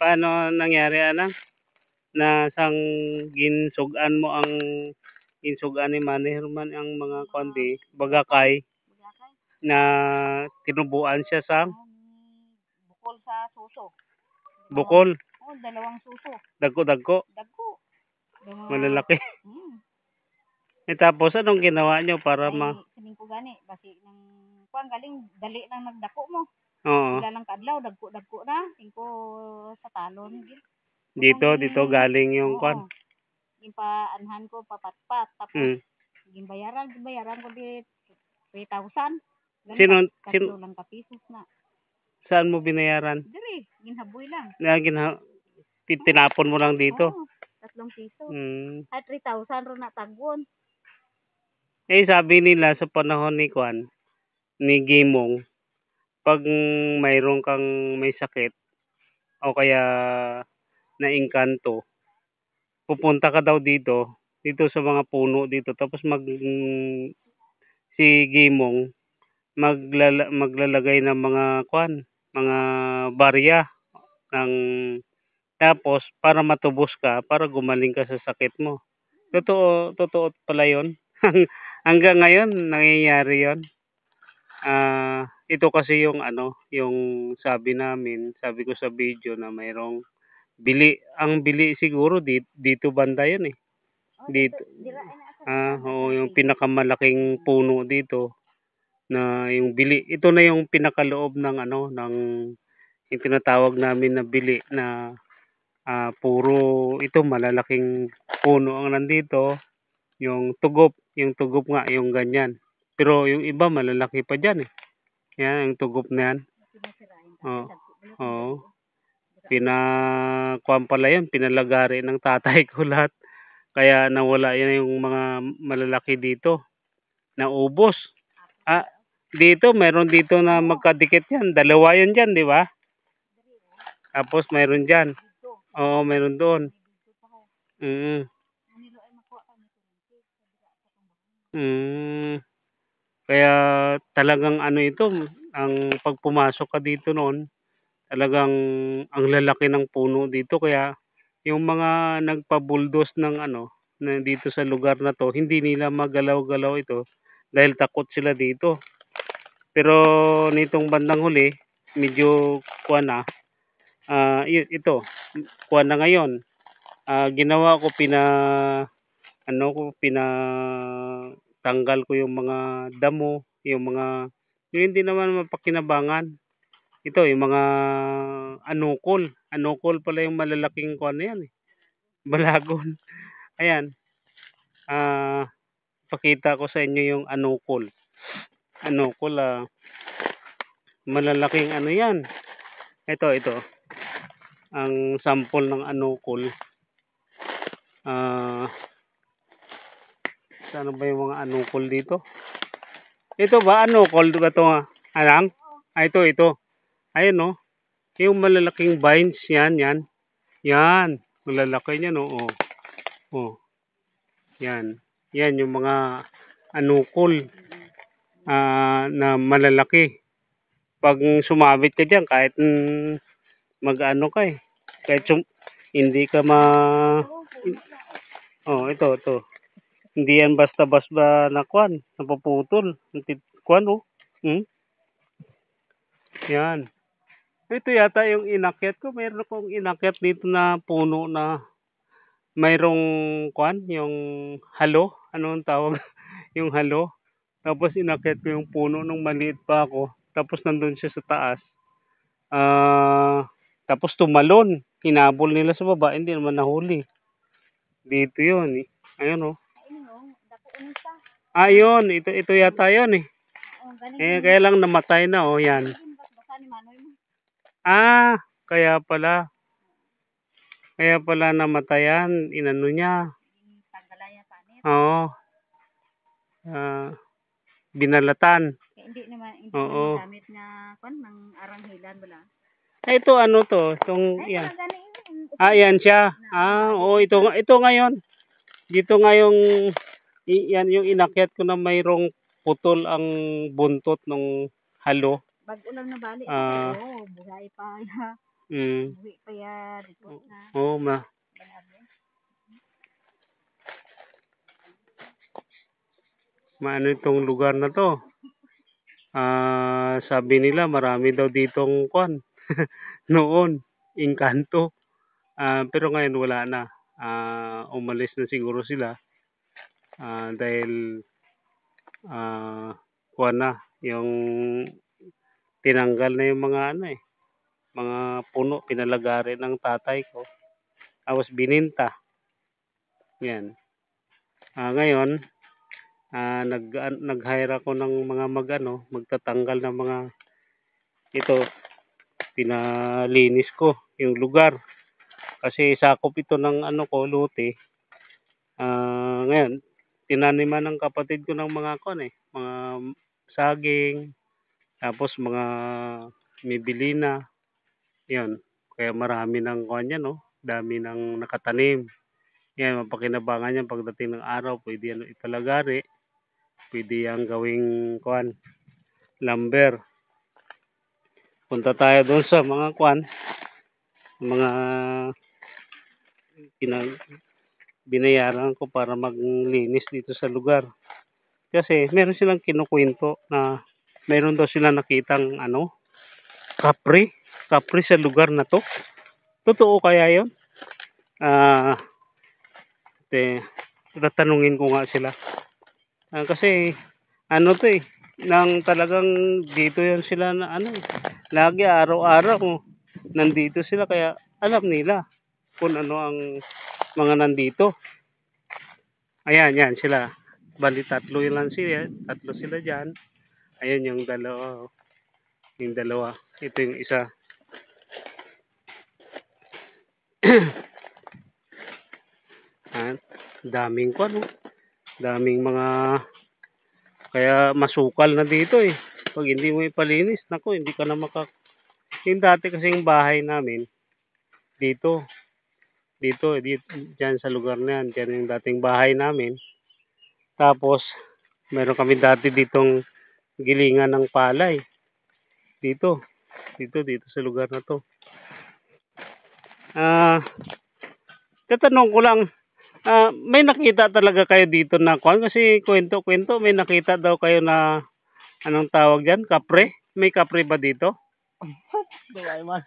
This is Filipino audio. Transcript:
paano nangyari anak? Na sang ginsugan mo ang ginsugan ni Manny Herman ang mga kundi bagakay na tinubuan siya sa Bukol sa suso. bukol. Oh, dalawang suso. Dagko-dagko. Dagko. Malalaki. Eh tapos anong ginawa nyo para Sining ko gani basi nang kuan galing dali lang nagdako mo. Oo. Wala lang kadlaw dagko na tingko sa talon Dito galing yung kuan. Gimpaanhan ko papatpat tapos gimbayaran ko di 3,000. Sino lang ka pesos na. Saan mo binayaran? Diri, ginhaboy lang. Tinapon mo lang dito. Oo, 3 piso. Ay 3,000 ro na tagwon. Eh sabi nila sa panahon ni kuan ni Gimong, pag mayroon kang may sakit o kaya naingkanto, pupunta ka daw dito sa mga puno dito tapos si Gimong maglalagay ng mga kuan, mga barya ng tapos para matubos ka, para gumaling ka sa sakit mo. Totoo pala 'yon. Hanggang ngayon nangyayari 'yon. Ito kasi yung yung sabi ko sa video na mayroong bili. Ang bili siguro dito banda 'yun eh. Dito. Oo, yung pinakamalaking puno dito na yung bili. Ito na yung pinakaloob ng ng yung tinatawag namin na bili na puro ito malalaking puno ang nandito. Yung tugop nga yung ganyan. Pero yung iba malalaki pa diyan eh. Yan yung tugop na yan. Oo. Kuwan pala yun, pinalagari ng tatay ko lahat. Kaya nawala yan yung mga malalaki dito. Naubos. Dito, meron dito na magkadikit yan. Dalawa yun dyan, di ba? Tapos meron dyan. Oo, meron doon. Kaya talagang ito, ang pagpumasok ka dito noon, talagang ang lalaki ng puno dito. Kaya yung mga nagpabuldos ng na dito sa lugar na to, hindi nila magalaw-galaw ito dahil takot sila dito. Pero nitong bandang huli, medyo kuwan na, ito, kuwan na ngayon. Ginawa ko pinatanggal ko yung mga damo, yung hindi naman mapakinabangan. Ito, yung mga anukol. Anukol pala yung malalaking kuwan na yan eh. Balagon. Ayan. Pakita ko sa inyo yung anukol. Anukol, malalaking yan. Ito. Ang sample ng anukol. Saan ba yung mga anukol dito? Ito ba anukol ba ito nga? Alang? Ito. Ayun no. Yung malalaking vines yan. Yan. Malalaki niyan no. Oh. Yan. Yan yung mga anukol na malalaki. Pag sumabit ka diyan kahit mag-ano ka eh. Kahit hindi ka ito. Hindi yan basta-basta na kuwan, napuputol. Kuwan oh. Yan. Ito yata yung inakyat ko. Meron akong inakyat dito na puno na mayroong kuwan, yung halo. Ano ang tawag? Yung halo. Tapos inakyat ko yung puno nung maliit pa ako. Tapos nandun siya sa taas. Tapos tumalon. Hinabol nila sa baba. Hindi naman nahuli. Dito yun eh. Ayun oh. Yun. Ito yata yun eh. Kaya lang namatay na oh. Yan. Kaya pala. Kaya pala namatayan. Inano niya. Oo. Binalatan. Hindi naman gamit na kuan ng aranghilan wala. Ito to? Itong yan. Yan siya. Oo, ito ngayon. Dito nga yan yung inakyat ko na mayroong putol ang buntot ng halo. Bago lang na bali. Buhay pa. Uwi pa ya dito na Oo, banado. maano itong lugar na to. Sabi nila marami daw ditong kwan. Noon, engkanto. Pero ngayon wala na. Umalis na siguro sila. Dahil kwan na, yung tinanggal na yung mga ano eh, mga puno, pinalagari ng tatay ko. Tapos bininta. Yan. Ngayon, nag-hire ako ng mga magtatanggal ng mga ito, pinalinis ko yung lugar. Kasi sakop ito ng ano ko, lote. Ngayon, tinaniman ng kapatid ko ng mga mga saging, tapos mga mibilina. Yan. Kaya marami ng yan, no? Dami ng nakatanim. Yan, mapakinabangan yan pagdating ng araw, pwede yan ipalagari. Pwede yan gawing lumber. Punta tayo doon sa mga mga binayaran ko para maglinis dito sa lugar. Kasi meron silang kinukwento na meron daw silang nakitang kapre sa lugar na to. Totoo kaya yun? Tatanungin ko nga sila. Kasi to nang talagang dito yan sila na lagi araw-araw nandito sila kaya alam nila kung ano ang mga nandito. Ayan, yan sila. Bali tatlo sila dyan. Ayan yung dalawa. Yung dalawa. Ito yung isa. Daming daming mga kaya masukal na dito eh. Pag hindi mo ipalinis, naku, hindi ka na yung dati kasing bahay namin, dito, dyan sa lugar na yan, dyan yung dating bahay namin. Tapos, meron kami dati ditong gilingan ng palay. Dito sa lugar na to. Tatanong ko lang, may nakita talaga kayo dito na kasi kwento-kwento, may nakita daw kayo na anong tawag dyan? Kapre? May kapre ba dito? Duway man.